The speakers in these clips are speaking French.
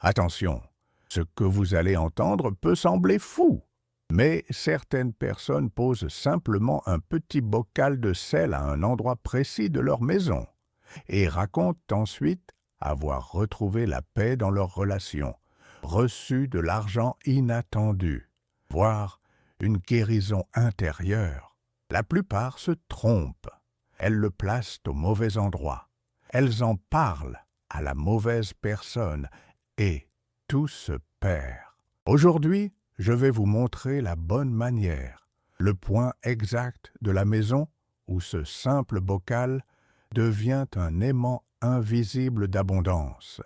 Attention, ce que vous allez entendre peut sembler fou, mais certaines personnes posent simplement un petit bocal de sel à un endroit précis de leur maison et racontent ensuite avoir retrouvé la paix dans leur relation, reçu de l'argent inattendu, voire une guérison intérieure. La plupart se trompent. Elles le placent au mauvais endroit. Elles en parlent à la mauvaise personne et tout se perd. Aujourd'hui, je vais vous montrer la bonne manière, le point exact de la maison où ce simple bocal devient un aimant invisible d'abondance.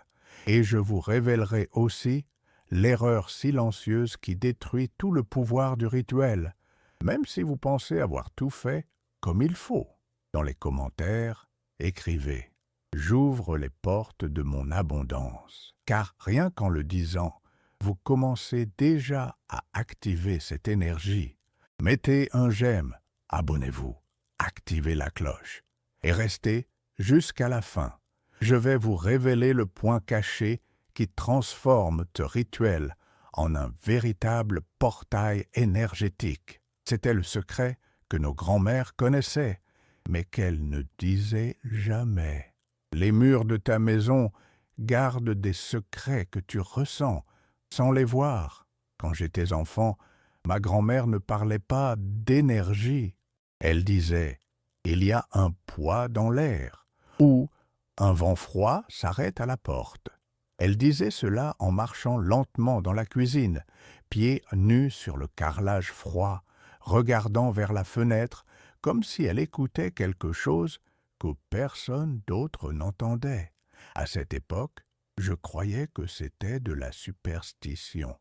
Et je vous révélerai aussi l'erreur silencieuse qui détruit tout le pouvoir du rituel, même si vous pensez avoir tout fait comme il faut. Dans les commentaires, écrivez « J'ouvre les portes de mon abondance », car rien qu'en le disant, vous commencez déjà à activer cette énergie. Mettez un j'aime, abonnez-vous, activez la cloche et restez jusqu'à la fin. Je vais vous révéler le point caché qui transforme ce rituel en un véritable portail énergétique. C'était le secret que nos grands-mères connaissaient, mais qu'elles ne disaient jamais. Les murs de ta maison gardent des secrets que tu ressens sans les voir. Quand j'étais enfant, ma grand-mère ne parlait pas d'énergie. Elle disait « il y a un poids dans l'air » ou « un vent froid s'arrête à la porte ». Elle disait cela en marchant lentement dans la cuisine, pieds nus sur le carrelage froid, regardant vers la fenêtre comme si elle écoutait quelque chose que personne d'autre n'entendait. À cette époque, je croyais que c'était de la superstition.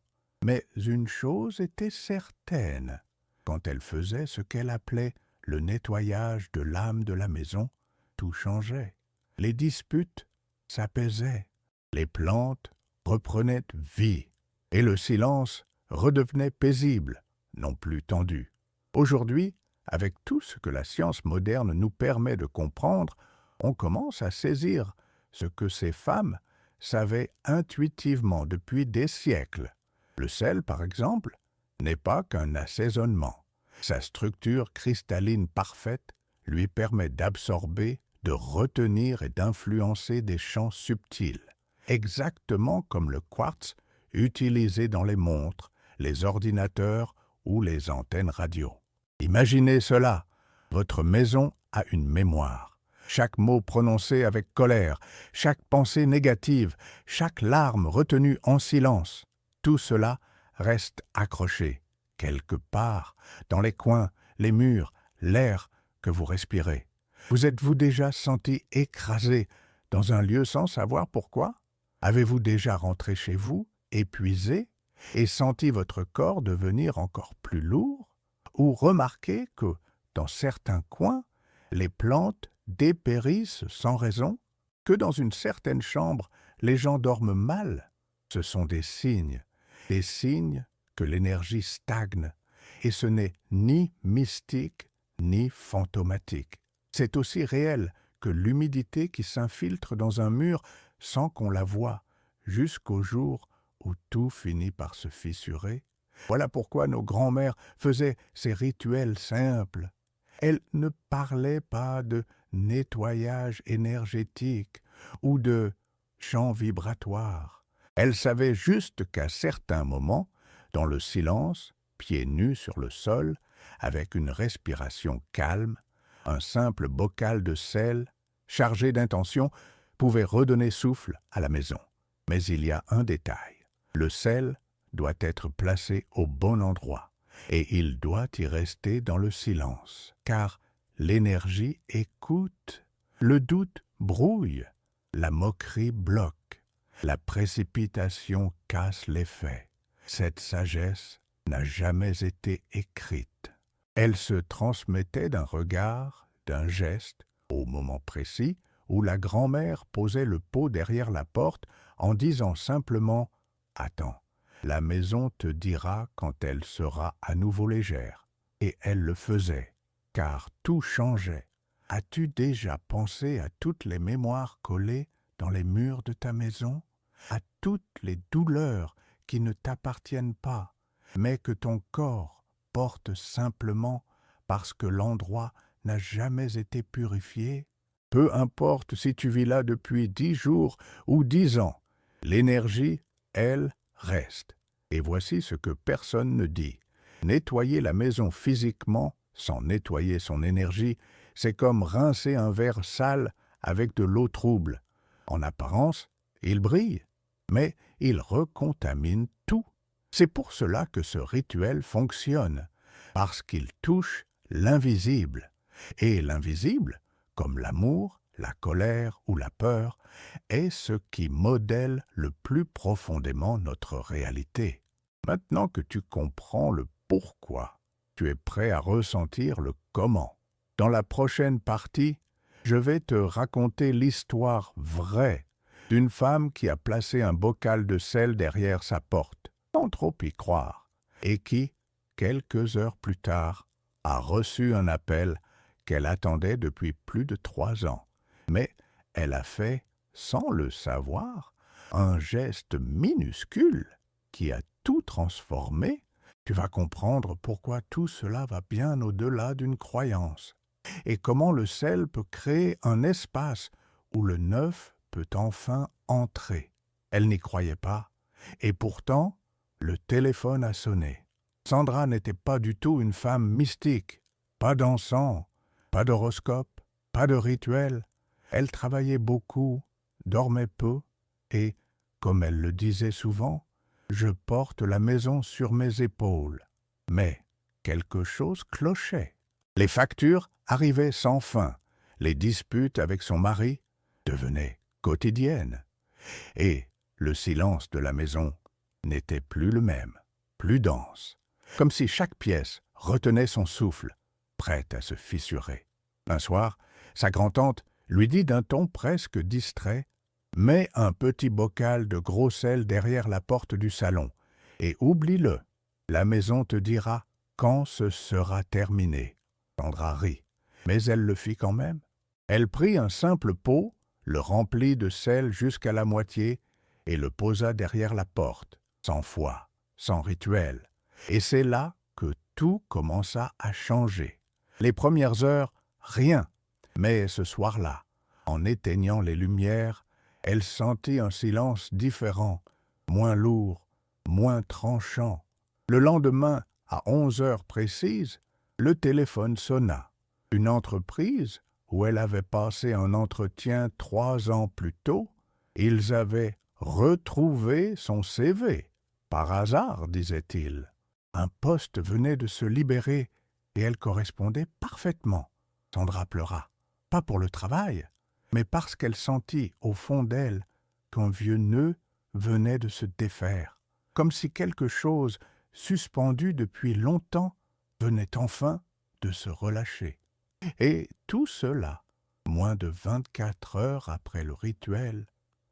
Mais une chose était certaine, quand elle faisait ce qu'elle appelait le nettoyage de l'âme de la maison, tout changeait. Les disputes s'apaisaient, les plantes reprenaient vie, et le silence redevenait paisible, non plus tendu. Aujourd'hui, avec tout ce que la science moderne nous permet de comprendre, on commence à saisir ce que ces femmes savaient intuitivement depuis des siècles. Le sel, par exemple, n'est pas qu'un assaisonnement. Sa structure cristalline parfaite lui permet d'absorber, de retenir et d'influencer des champs subtils, exactement comme le quartz utilisé dans les montres, les ordinateurs ou les antennes radio. Imaginez cela, votre maison a une mémoire. Chaque mot prononcé avec colère, chaque pensée négative, chaque larme retenue en silence, tout cela reste accroché, quelque part, dans les coins, les murs, l'air que vous respirez. Vous êtes-vous déjà senti écrasé dans un lieu sans savoir pourquoi? Avez-vous déjà rentré chez vous, épuisé, et senti votre corps devenir encore plus lourd? Ou remarqué que, dans certains coins, les plantes dépérissent sans raison? Que dans une certaine chambre, les gens dorment mal? Ce sont des signes que l'énergie stagne, et ce n'est ni mystique ni fantomatique. C'est aussi réel que l'humidité qui s'infiltre dans un mur sans qu'on la voie, jusqu'au jour où tout finit par se fissurer. Voilà pourquoi nos grands-mères faisaient ces rituels simples. Elles ne parlaient pas de nettoyage énergétique ou de chant vibratoire. Elles savaient juste qu'à certains moments, dans le silence, pieds nus sur le sol, avec une respiration calme, un simple bocal de sel, chargé d'intention, pouvait redonner souffle à la maison. Mais il y a un détail. Le sel doit être placé au bon endroit, et il doit y rester dans le silence, car l'énergie écoute, le doute brouille, la moquerie bloque, la précipitation casse l'effet. Cette sagesse n'a jamais été écrite. Elle se transmettait d'un regard, d'un geste, au moment précis où la grand-mère posait le pot derrière la porte en disant simplement « Attends, la maison te dira quand elle sera à nouveau légère. » Et elle le faisait, car tout changeait. As-tu déjà pensé à toutes les mémoires collées dans les murs de ta maison? à toutes les douleurs qui ne t'appartiennent pas, mais que ton corps porte simplement parce que l'endroit n'a jamais été purifié. Peu importe si tu vis là depuis 10 jours ou 10 ans, l'énergie, elle, reste. Et voici ce que personne ne dit. Nettoyer la maison physiquement, sans nettoyer son énergie, c'est comme rincer un verre sale avec de l'eau trouble. En apparence, il brille, mais il recontamine tout. C'est pour cela que ce rituel fonctionne, parce qu'il touche l'invisible. Et l'invisible, comme l'amour, la colère ou la peur, est ce qui modèle le plus profondément notre réalité. Maintenant que tu comprends le pourquoi, tu es prêt à ressentir le comment. Dans la prochaine partie, je vais te raconter l'histoire vraie d'une femme qui a placé un bocal de sel derrière sa porte, sans trop y croire, et qui, quelques heures plus tard, a reçu un appel qu'elle attendait depuis plus de 3 ans. Mais elle a fait, sans le savoir, un geste minuscule qui a tout transformé. Tu vas comprendre pourquoi tout cela va bien au-delà d'une croyance et comment le sel peut créer un espace où le neuf peut enfin entrer. Elle n'y croyait pas, et pourtant, le téléphone a sonné. Sandra n'était pas du tout une femme mystique, pas d'encens, pas d'horoscope, pas de rituel. Elle travaillait beaucoup, dormait peu, et, comme elle le disait souvent, « Je porte la maison sur mes épaules ». Mais quelque chose clochait. Les factures arrivaient sans fin. Les disputes avec son mari devenaient quotidiennes. Et le silence de la maison n'était plus le même, plus dense, comme si chaque pièce retenait son souffle, prête à se fissurer. Un soir, sa grand-tante lui dit d'un ton presque distrait « Mets un petit bocal de gros sel derrière la porte du salon et oublie-le. La maison te dira quand ce sera terminé. » Sandra rit, mais elle le fit quand même. Elle prit un simple pot, le remplit de sel jusqu'à la moitié et le posa derrière la porte, sans foi, sans rituel. Et c'est là que tout commença à changer. Les premières heures, rien. Mais ce soir-là, en éteignant les lumières, elle sentit un silence différent, moins lourd, moins tranchant. Le lendemain, à 11 heures précises, le téléphone sonna. Une entreprise où elle avait passé un entretien 3 ans plus tôt, ils avaient retrouvé son CV. Par hasard, disait-il. Un poste venait de se libérer et elle correspondait parfaitement. Sandra pleura, pas pour le travail, mais parce qu'elle sentit au fond d'elle qu'un vieux nœud venait de se défaire, comme si quelque chose suspendu depuis longtemps venait enfin de se relâcher. Et tout cela, moins de 24 heures après le rituel.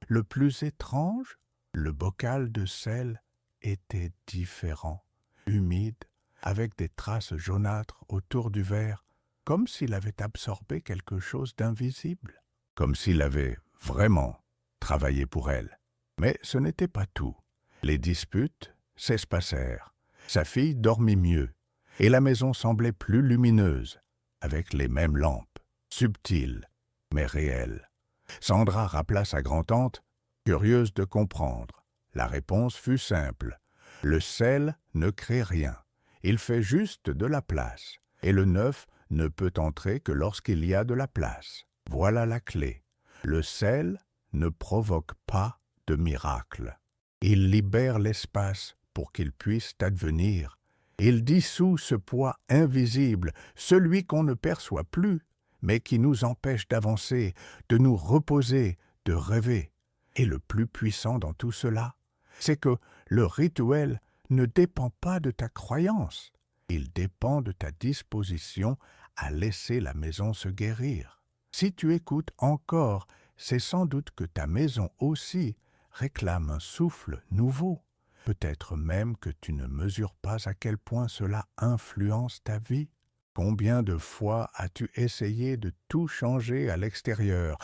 Le plus étrange, le bocal de sel était différent, humide, avec des traces jaunâtres autour du verre, comme s'il avait absorbé quelque chose d'invisible, comme s'il avait vraiment travaillé pour elle. Mais ce n'était pas tout. Les disputes s'espacèrent. Sa fille dormit mieux, et la maison semblait plus lumineuse, avec les mêmes lampes, subtiles, mais réelles. Sandra rappela sa grand-tante, curieuse de comprendre. La réponse fut simple. Le sel ne crée rien. Il fait juste de la place, et le neuf ne peut entrer que lorsqu'il y a de la place. Voilà la clé. Le sel ne provoque pas de miracle. Il libère l'espace pour qu'il puisse advenir. Il dissout ce poids invisible, celui qu'on ne perçoit plus, mais qui nous empêche d'avancer, de nous reposer, de rêver. Et le plus puissant dans tout cela, c'est que le rituel ne dépend pas de ta croyance. Il dépend de ta disposition à laisser la maison se guérir. Si tu écoutes encore, c'est sans doute que ta maison aussi réclame un souffle nouveau. Peut-être même que tu ne mesures pas à quel point cela influence ta vie. Combien de fois as-tu essayé de tout changer à l'extérieur?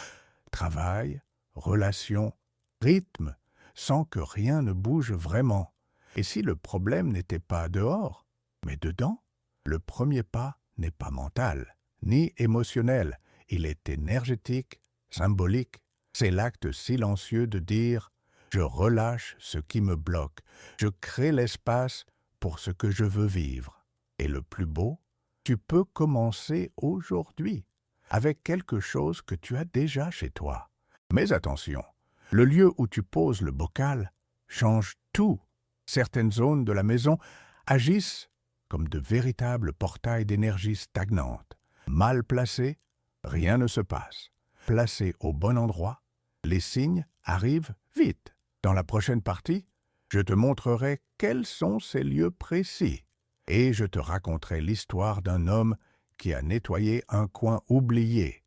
Travail, relations, rythme, sans que rien ne bouge vraiment. Et si le problème n'était pas dehors, mais dedans, le premier pas n'est pas mental, ni émotionnel, il est énergétique, symbolique. C'est l'acte silencieux de dire « je relâche ce qui me bloque, je crée l'espace pour ce que je veux vivre ». Et le plus beau, tu peux commencer aujourd'hui, avec quelque chose que tu as déjà chez toi. Mais attention, le lieu où tu poses le bocal change tout. Certaines zones de la maison agissent comme de véritables portails d'énergie stagnante. Mal placés, rien ne se passe. Placés au bon endroit, les signes arrivent vite. Dans la prochaine partie, je te montrerai quels sont ces lieux précis et je te raconterai l'histoire d'un homme qui a nettoyé un coin oublié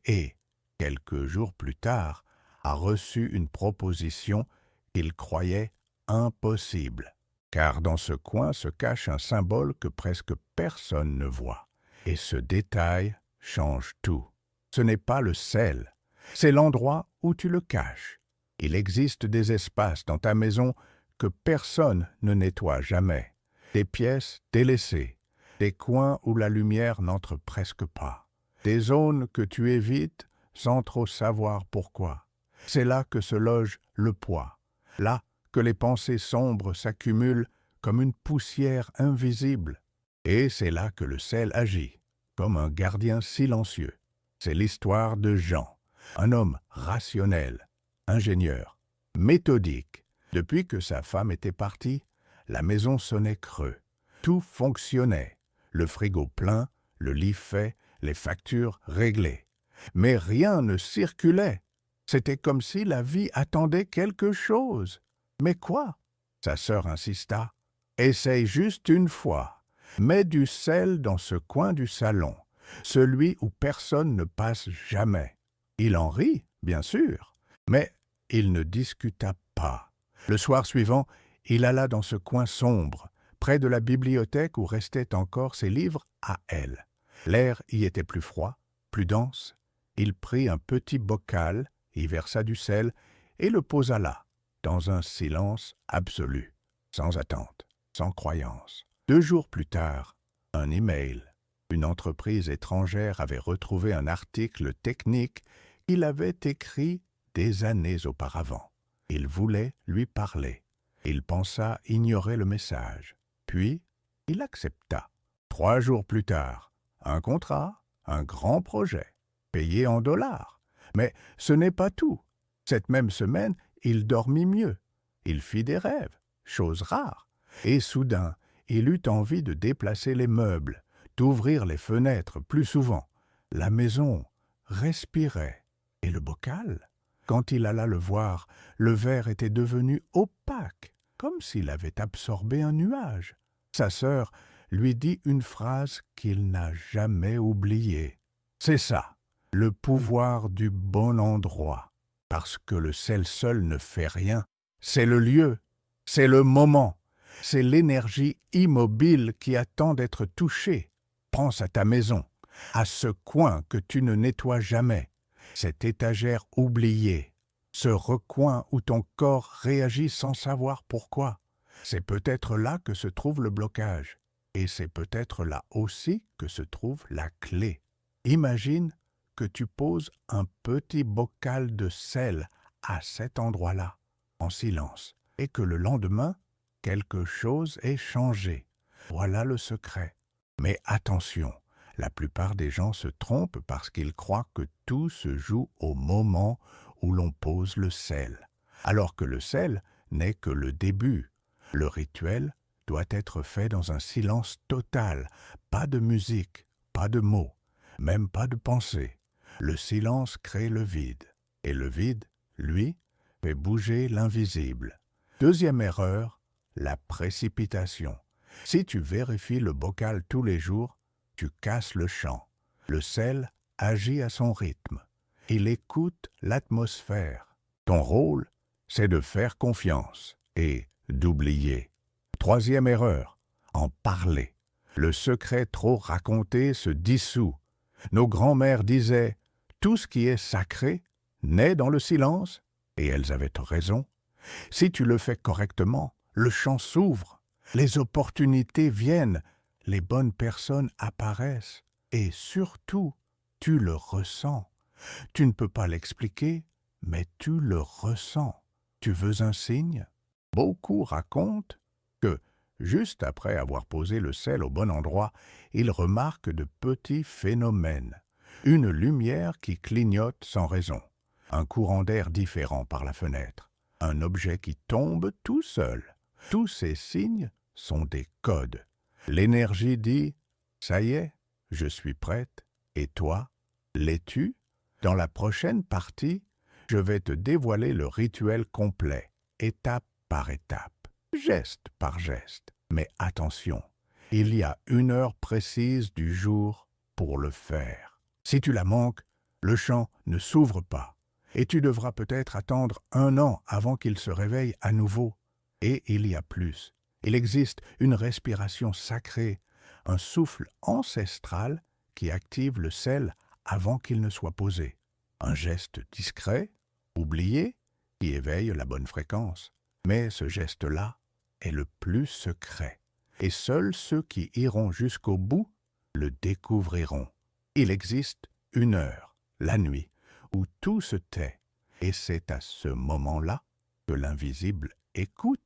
et, quelques jours plus tard, a reçu une proposition qu'il croyait impossible. Car dans ce coin se cache un symbole que presque personne ne voit. Et ce détail change tout. Ce n'est pas le sel, c'est l'endroit où tu le caches. Il existe des espaces dans ta maison que personne ne nettoie jamais. Des pièces délaissées, des coins où la lumière n'entre presque pas, des zones que tu évites sans trop savoir pourquoi. C'est là que se loge le poids, là que les pensées sombres s'accumulent comme une poussière invisible. Et c'est là que le sel agit, comme un gardien silencieux. C'est l'histoire de Jean, un homme rationnel, ingénieur, méthodique. Depuis que sa femme était partie, la maison sonnait creux. Tout fonctionnait, le frigo plein, le lit fait, les factures réglées. Mais rien ne circulait. C'était comme si la vie attendait quelque chose. Mais quoi? Sa sœur insista. Essaye juste une fois. Mets du sel dans ce coin du salon, celui où personne ne passe jamais. Il en rit, bien sûr, mais il ne discuta pas. Le soir suivant, il alla dans ce coin sombre, près de la bibliothèque où restaient encore ses livres à elle. L'air y était plus froid, plus dense. Il prit un petit bocal, y versa du sel et le posa là, dans un silence absolu, sans attente, sans croyance. 2 jours plus tard, un email. Une entreprise étrangère avait retrouvé un article technique qu'il avait écrit des années auparavant. Il voulait lui parler. Il pensa ignorer le message. Puis, il accepta. 3 jours plus tard, un contrat, un grand projet, payé en dollars. Mais ce n'est pas tout. Cette même semaine, il dormit mieux. Il fit des rêves, chose rare. Et soudain, il eut envie de déplacer les meubles, d'ouvrir les fenêtres plus souvent. La maison respirait. Et le bocal? Quand il alla le voir, le verre était devenu opaque, comme s'il avait absorbé un nuage. Sa sœur lui dit une phrase qu'il n'a jamais oubliée. C'est ça, le pouvoir du bon endroit. Parce que le sel seul ne fait rien. C'est le lieu, c'est le moment, c'est l'énergie immobile qui attend d'être touchée. Pense à ta maison, à ce coin que tu ne nettoies jamais, cette étagère oubliée, ce recoin où ton corps réagit sans savoir pourquoi. C'est peut-être là que se trouve le blocage, et c'est peut-être là aussi que se trouve la clé. Imagine que tu poses un petit bocal de sel à cet endroit-là, en silence, et que le lendemain, quelque chose ait changé. Voilà le secret. Mais attention, la plupart des gens se trompent parce qu'ils croient que tout se joue au moment où l'on pose le sel, alors que le sel n'est que le début. Le rituel doit être fait dans un silence total, pas de musique, pas de mots, même pas de pensée. Le silence crée le vide, et le vide, lui, fait bouger l'invisible. Deuxième erreur, la précipitation. Si tu vérifies le bocal tous les jours, tu casses le chant. Le sel agit à son rythme. Il écoute l'atmosphère. Ton rôle, c'est de faire confiance et d'oublier. Troisième erreur, en parler. Le secret trop raconté se dissout. Nos grands-mères disaient « Tout ce qui est sacré naît dans le silence » et elles avaient raison. Si tu le fais correctement, le champ s'ouvre, les opportunités viennent, les bonnes personnes apparaissent et surtout, tu le ressens. Tu ne peux pas l'expliquer, mais tu le ressens. Tu veux un signe? Beaucoup racontent que, juste après avoir posé le sel au bon endroit, ils remarquent de petits phénomènes. Une lumière qui clignote sans raison, un courant d'air différent par la fenêtre, un objet qui tombe tout seul. Tous ces signes sont des codes. L'énergie dit « Ça y est, je suis prête. Et toi, l'es-tu » Dans la prochaine partie, je vais te dévoiler le rituel complet, étape par étape, geste par geste. Mais attention, il y a une heure précise du jour pour le faire. Si tu la manques, le champ ne s'ouvre pas et tu devras peut-être attendre 1 an avant qu'il se réveille à nouveau. Et il y a plus. Il existe une respiration sacrée, un souffle ancestral qui active le sel avant qu'il ne soit posé. Un geste discret, oublié, qui éveille la bonne fréquence. Mais ce geste-là est le plus secret. Et seuls ceux qui iront jusqu'au bout le découvriront. Il existe une heure, la nuit, où tout se tait. Et c'est à ce moment-là que l'invisible écoute.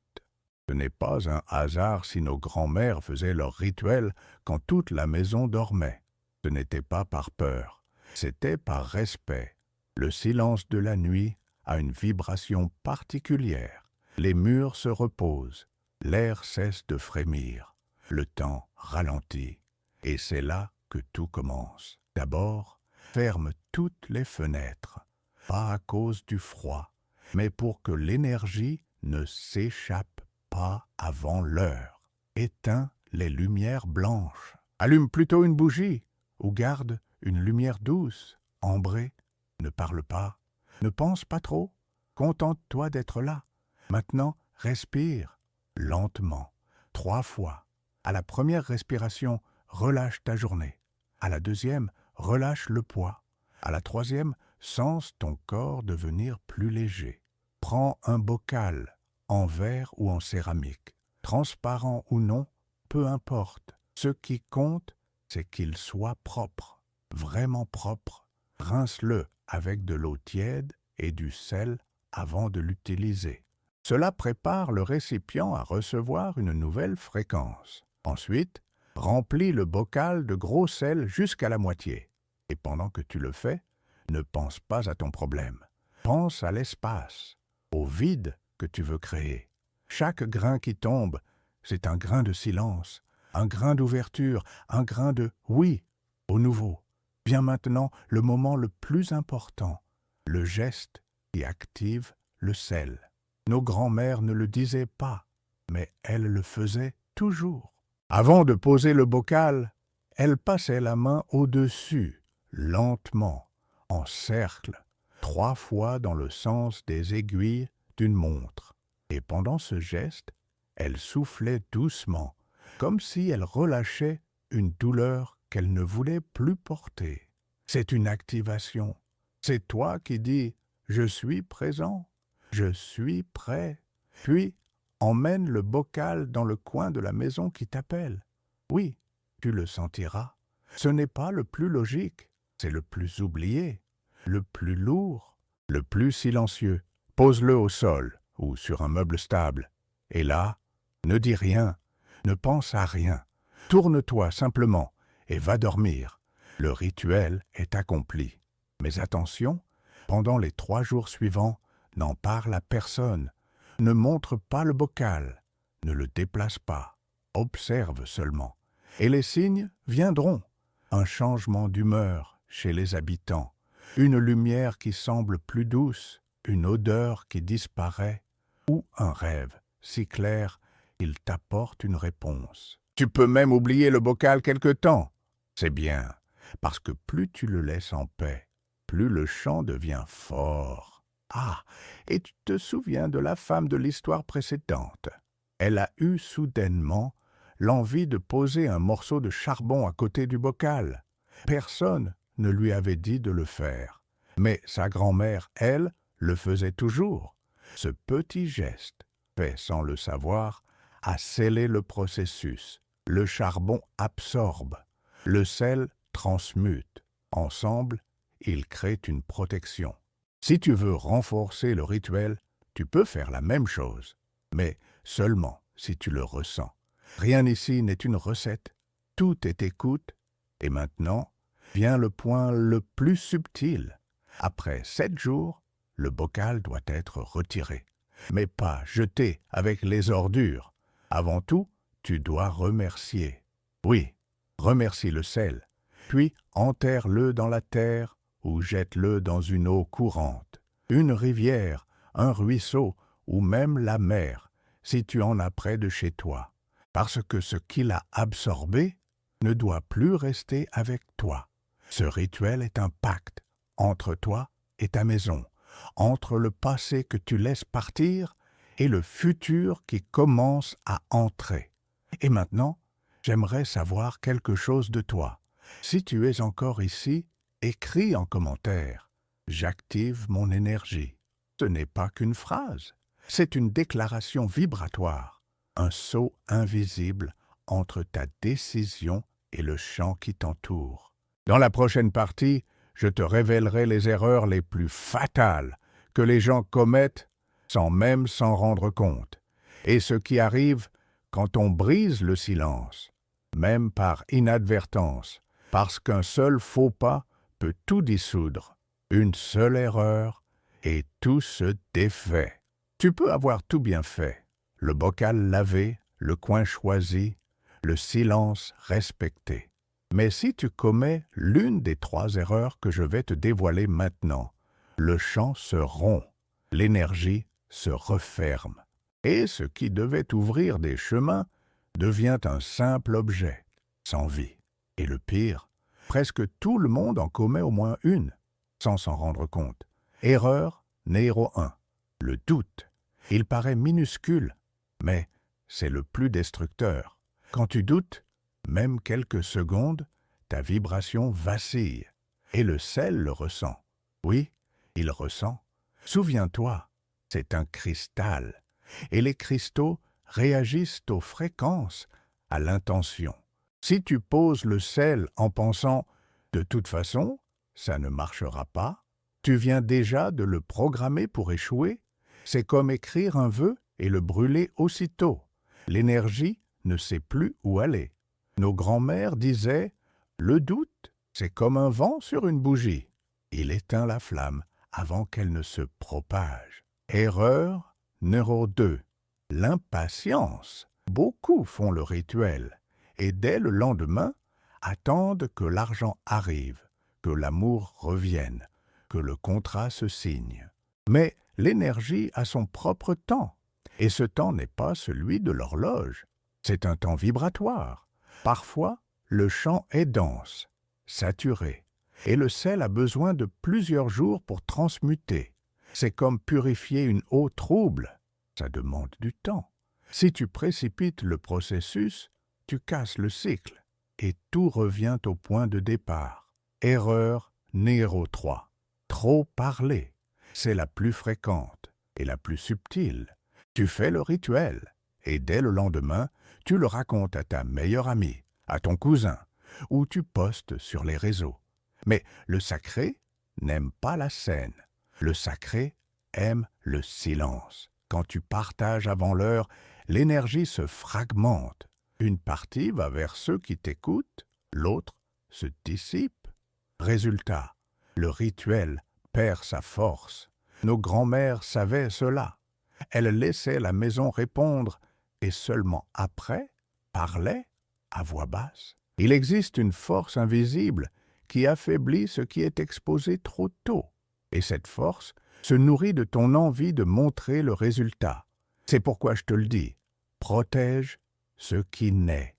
Ce n'est pas un hasard si nos grands-mères faisaient leur rituel quand toute la maison dormait. Ce n'était pas par peur, c'était par respect. Le silence de la nuit a une vibration particulière. Les murs se reposent, l'air cesse de frémir, le temps ralentit. Et c'est là que tout commence. D'abord, ferme toutes les fenêtres, pas à cause du froid, mais pour que l'énergie ne s'échappe pas avant l'heure. Éteins les lumières blanches. Allume plutôt une bougie ou garde une lumière douce, ambrée. Ne parle pas, ne pense pas trop. Contente-toi d'être là. Maintenant, respire lentement, 3 fois. À la première respiration, relâche ta journée. À la deuxième, relâche le poids. À la troisième, sens ton corps devenir plus léger. Prends un bocal, en verre ou en céramique, transparent ou non, peu importe. Ce qui compte, c'est qu'il soit propre, vraiment propre. Rince-le avec de l'eau tiède et du sel avant de l'utiliser. Cela prépare le récipient à recevoir une nouvelle fréquence. Ensuite, remplis le bocal de gros sel jusqu'à la moitié. Et pendant que tu le fais, ne pense pas à ton problème. Pense à l'espace, au vide que tu veux créer. Chaque grain qui tombe, c'est un grain de silence, un grain d'ouverture, un grain de « oui » au nouveau. Vient maintenant le moment le plus important, le geste qui active le sel. Nos grands-mères ne le disaient pas, mais elles le faisaient toujours. Avant de poser le bocal, elles passaient la main au-dessus, lentement, en cercle, 3 fois dans le sens des aiguilles d'une montre. Et pendant ce geste, elle soufflait doucement, comme si elle relâchait une douleur qu'elle ne voulait plus porter. C'est une activation. C'est toi qui dis « Je suis présent, je suis prêt ». Puis, emmène le bocal dans le coin de la maison qui t'appelle. Oui, tu le sentiras. Ce n'est pas le plus logique, c'est le plus oublié, le plus lourd, le plus silencieux. Pose-le au sol ou sur un meuble stable. Et là, ne dis rien, ne pense à rien. Tourne-toi simplement et va dormir. Le rituel est accompli. Mais attention, pendant les 3 jours suivants, n'en parle à personne. Ne montre pas le bocal, ne le déplace pas. Observe seulement. Et les signes viendront. Un changement d'humeur chez les habitants, une lumière qui semble plus douce, une odeur qui disparaît, ou un rêve si clair qu'il t'apporte une réponse. Tu peux même oublier le bocal quelque temps. C'est bien, parce que plus tu le laisses en paix, plus le chant devient fort. Ah, et tu te souviens de la femme de l'histoire précédente. Elle a eu soudainement l'envie de poser un morceau de charbon à côté du bocal. Personne ne lui avait dit de le faire. Mais sa grand-mère, elle, le faisait toujours. Ce petit geste, fait sans le savoir, a scellé le processus. Le charbon absorbe, le sel transmute. Ensemble, ils créent une protection. Si tu veux renforcer le rituel, tu peux faire la même chose, mais seulement si tu le ressens. Rien ici n'est une recette, tout est écoute. Et maintenant, vient le point le plus subtil. Après 7 jours, le bocal doit être retiré, mais pas jeté avec les ordures. Avant tout, tu dois remercier. Oui, remercie le sel, puis enterre-le dans la terre ou jette-le dans une eau courante, une rivière, un ruisseau ou même la mer, si tu en as près de chez toi, parce que ce qu'il a absorbé ne doit plus rester avec toi. Ce rituel est un pacte entre toi et ta maison, entre le passé que tu laisses partir et le futur qui commence à entrer. Et maintenant, j'aimerais savoir quelque chose de toi. Si tu es encore ici, écris en commentaire. J'active mon énergie. Ce n'est pas qu'une phrase, c'est une déclaration vibratoire, un sceau invisible entre ta décision et le champ qui t'entoure. Dans la prochaine partie, je te révélerai les erreurs les plus fatales que les gens commettent sans même s'en rendre compte, et ce qui arrive quand on brise le silence, même par inadvertance, parce qu'un seul faux pas peut tout dissoudre, une seule erreur, et tout se défait. Tu peux avoir tout bien fait, le bocal lavé, le coin choisi, le silence respecté. Mais si tu commets l'une des 3 erreurs que je vais te dévoiler maintenant, le champ se rompt, l'énergie se referme, et ce qui devait ouvrir des chemins devient un simple objet, sans vie. Et le pire, presque tout le monde en commet au moins une, sans s'en rendre compte. Erreur numéro 1, le doute. Il paraît minuscule, mais c'est le plus destructeur. Quand tu doutes, même quelques secondes, ta vibration vacille, et le sel le ressent. Oui, il ressent. Souviens-toi, c'est un cristal, et les cristaux réagissent aux fréquences, à l'intention. Si tu poses le sel en pensant « de toute façon, ça ne marchera pas », tu viens déjà de le programmer pour échouer. C'est comme écrire un vœu et le brûler aussitôt. L'énergie ne sait plus où aller. Nos grands-mères disaient « le doute, c'est comme un vent sur une bougie. Il éteint la flamme avant qu'elle ne se propage. » Erreur numéro 2. L'impatience. Beaucoup font le rituel et dès le lendemain attendent que l'argent arrive, que l'amour revienne, que le contrat se signe. Mais l'énergie a son propre temps, et ce temps n'est pas celui de l'horloge. C'est un temps vibratoire. Parfois, le champ est dense, saturé, et le sel a besoin de plusieurs jours pour transmuter. C'est comme purifier une eau trouble. Ça demande du temps. Si tu précipites le processus, tu casses le cycle, et tout revient au point de départ. Erreur numéro 3. Trop parler. C'est la plus fréquente et la plus subtile. Tu fais le rituel, et dès le lendemain, tu le racontes à ta meilleure amie, à ton cousin, ou tu postes sur les réseaux. Mais le sacré n'aime pas la scène. Le sacré aime le silence. Quand tu partages avant l'heure, l'énergie se fragmente. Une partie va vers ceux qui t'écoutent, l'autre se dissipe. Résultat, le rituel perd sa force. Nos grands-mères savaient cela. Elles laissaient la maison répondre et seulement après parlaient à voix basse. Il existe une force invisible qui affaiblit ce qui est exposé trop tôt. Et cette force se nourrit de ton envie de montrer le résultat. C'est pourquoi je te le dis, protège ce qui naît,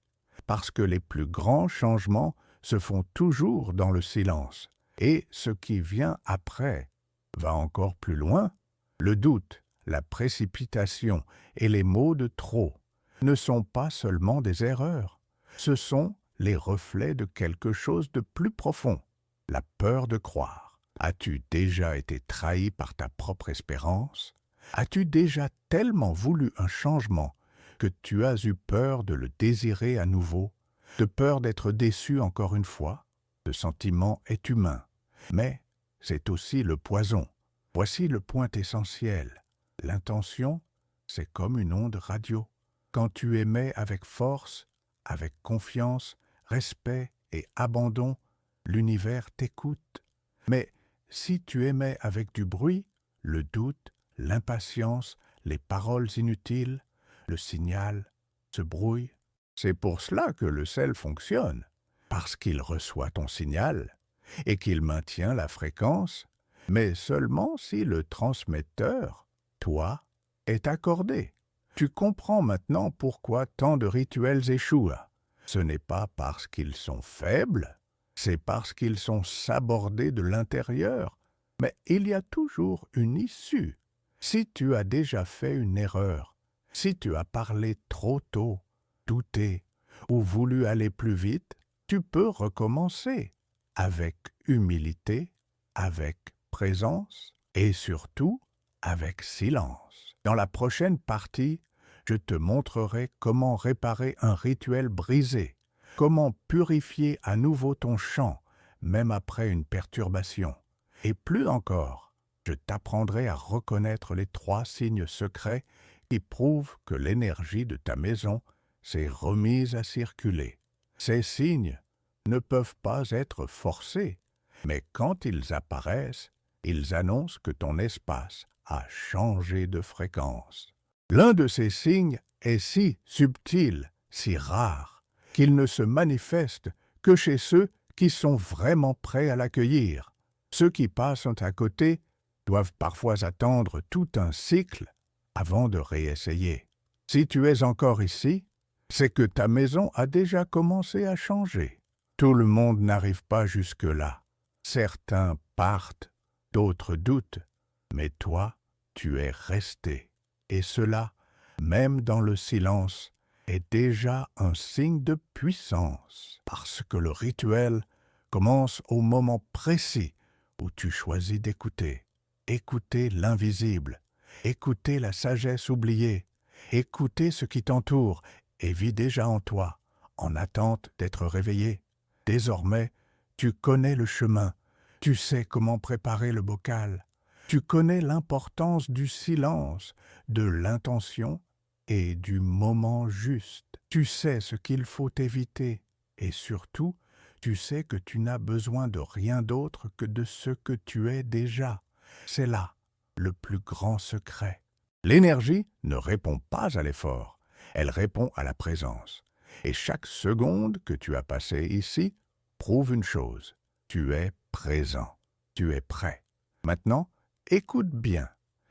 parce que les plus grands changements se font toujours dans le silence, et ce qui vient après va encore plus loin. Le doute, la précipitation et les mots de trop ne sont pas seulement des erreurs, ce sont les reflets de quelque chose de plus profond, la peur de croire. As-tu déjà été trahi par ta propre espérance? As-tu déjà tellement voulu un changement que tu as eu peur de le désirer à nouveau, de peur d'être déçu encore une fois? Ce sentiment est humain, mais c'est aussi le poison. Voici le point essentiel. L'intention, c'est comme une onde radio. Quand tu émets avec force, avec confiance, respect et abandon, l'univers t'écoute. Mais si tu émets avec du bruit, le doute, l'impatience, les paroles inutiles, le signal se brouille. C'est pour cela que le sel fonctionne, parce qu'il reçoit ton signal et qu'il maintient la fréquence, mais seulement si le transmetteur, toi, est accordé. Tu comprends maintenant pourquoi tant de rituels échouent. Ce n'est pas parce qu'ils sont faibles, c'est parce qu'ils sont sabordés de l'intérieur. Mais il y a toujours une issue. Si tu as déjà fait une erreur, si tu as parlé trop tôt, douté ou voulu aller plus vite, tu peux recommencer avec humilité, avec présence et surtout avec silence. Dans la prochaine partie, je te montrerai comment réparer un rituel brisé, comment purifier à nouveau ton chant, même après une perturbation. Et plus encore, je t'apprendrai à reconnaître les 3 signes secrets qui prouvent que l'énergie de ta maison s'est remise à circuler. Ces signes ne peuvent pas être forcés, mais quand ils apparaissent, ils annoncent que ton espace a changé de fréquence. L'un de ces signes est si subtil, si rare, qu'il ne se manifeste que chez ceux qui sont vraiment prêts à l'accueillir. Ceux qui passent à côté doivent parfois attendre tout un cycle avant de réessayer. Si tu es encore ici, c'est que ta maison a déjà commencé à changer. Tout le monde n'arrive pas jusque-là. Certains partent, d'autres doutent, mais toi, tu es resté. Et cela, même dans le silence, est déjà un signe de puissance, parce que le rituel commence au moment précis où tu choisis d'écouter. Écouter l'invisible, écouter la sagesse oubliée, écouter ce qui t'entoure et vit déjà en toi, en attente d'être réveillé. Désormais, tu connais le chemin, tu sais comment préparer le bocal, tu connais l'importance du silence, de l'intention et du moment juste. Tu sais ce qu'il faut éviter et surtout, tu sais que tu n'as besoin de rien d'autre que de ce que tu es déjà. C'est là le plus grand secret. L'énergie ne répond pas à l'effort, elle répond à la présence. Et chaque seconde que tu as passée ici prouve une chose, tu es présent, tu es prêt. Maintenant, écoute bien.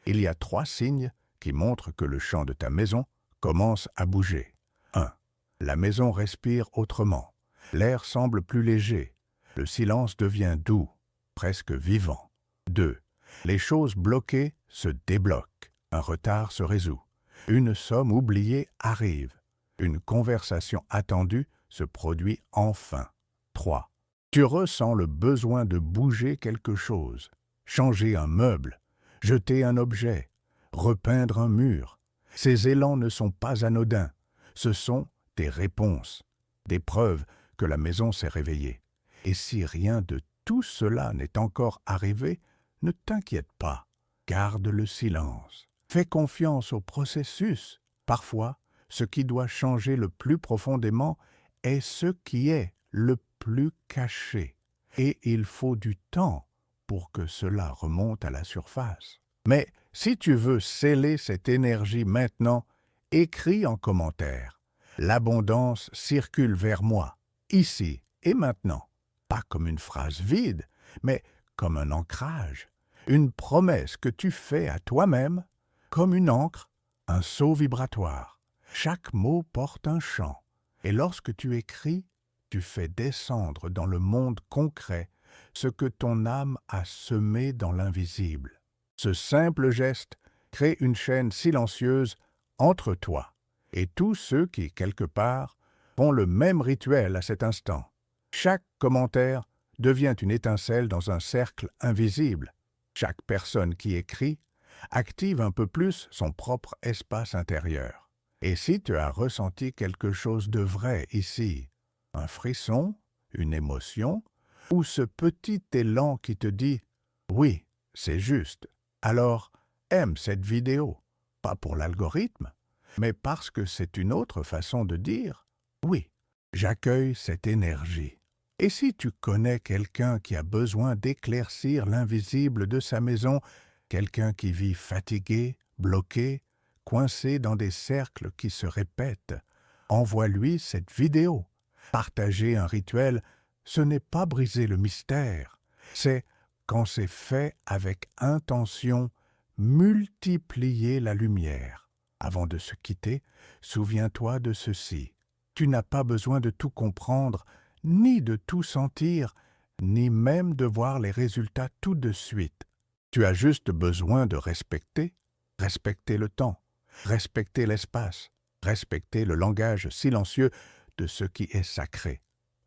Il y a 3 signes qui montrent que le champ de ta maison commence à bouger. 1. La maison respire autrement. L'air semble plus léger. Le silence devient doux, presque vivant. 2. Les choses bloquées se débloquent. Un retard se résout. Une somme oubliée arrive. Une conversation attendue se produit enfin. 3. Tu ressens le besoin de bouger quelque chose, changer un meuble, jeter un objet, repeindre un mur. Ces élans ne sont pas anodins, ce sont des réponses, des preuves que la maison s'est réveillée. Et si rien de tout cela n'est encore arrivé, ne t'inquiète pas, garde le silence. Fais confiance au processus. Parfois, ce qui doit changer le plus profondément est ce qui est le plus caché. Et il faut du temps pour que cela remonte à la surface. Mais si tu veux sceller cette énergie maintenant, écris en commentaire. L'abondance circule vers moi, ici et maintenant. Pas comme une phrase vide, mais comme un ancrage. Une promesse que tu fais à toi-même, comme une encre, un sceau vibratoire. Chaque mot porte un chant, et lorsque tu écris, tu fais descendre dans le monde concret ce que ton âme a semé dans l'invisible. Ce simple geste crée une chaîne silencieuse entre toi et tous ceux qui, quelque part, font le même rituel à cet instant. Chaque commentaire devient une étincelle dans un cercle invisible. Chaque personne qui écrit active un peu plus son propre espace intérieur. Et si tu as ressenti quelque chose de vrai ici, un frisson, une émotion, ou ce petit élan qui te dit « Oui, c'est juste », alors aime cette vidéo, pas pour l'algorithme, mais parce que c'est une autre façon de dire « Oui, j'accueille cette énergie ». Et si tu connais quelqu'un qui a besoin d'éclaircir l'invisible de sa maison, quelqu'un qui vit fatigué, bloqué, coincé dans des cercles qui se répètent, envoie-lui cette vidéo. Partager un rituel, ce n'est pas briser le mystère, c'est, quand c'est fait avec intention, multiplier la lumière. Avant de se quitter, souviens-toi de ceci. Tu n'as pas besoin de tout comprendre, ni de tout sentir, ni même de voir les résultats tout de suite. Tu as juste besoin de respecter le temps, respecter l'espace, respecter le langage silencieux de ce qui est sacré.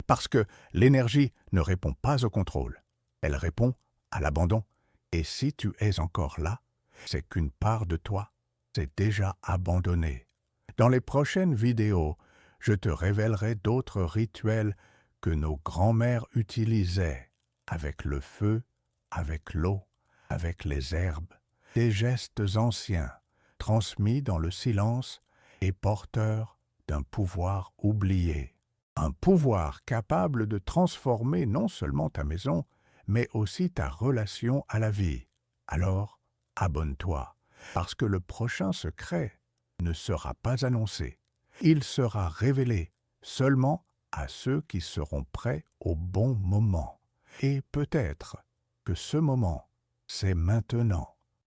Parce que l'énergie ne répond pas au contrôle, elle répond à l'abandon. Et si tu es encore là, c'est qu'une part de toi s'est déjà abandonnée. Dans les prochaines vidéos, je te révélerai d'autres rituels que nos grands-mères utilisaient, avec le feu, avec l'eau, avec les herbes, des gestes anciens, transmis dans le silence et porteurs d'un pouvoir oublié. Un pouvoir capable de transformer non seulement ta maison, mais aussi ta relation à la vie. Alors, abonne-toi, parce que le prochain secret ne sera pas annoncé. Il sera révélé seulement à ceux qui seront prêts au bon moment. Et peut-être que ce moment, c'est maintenant.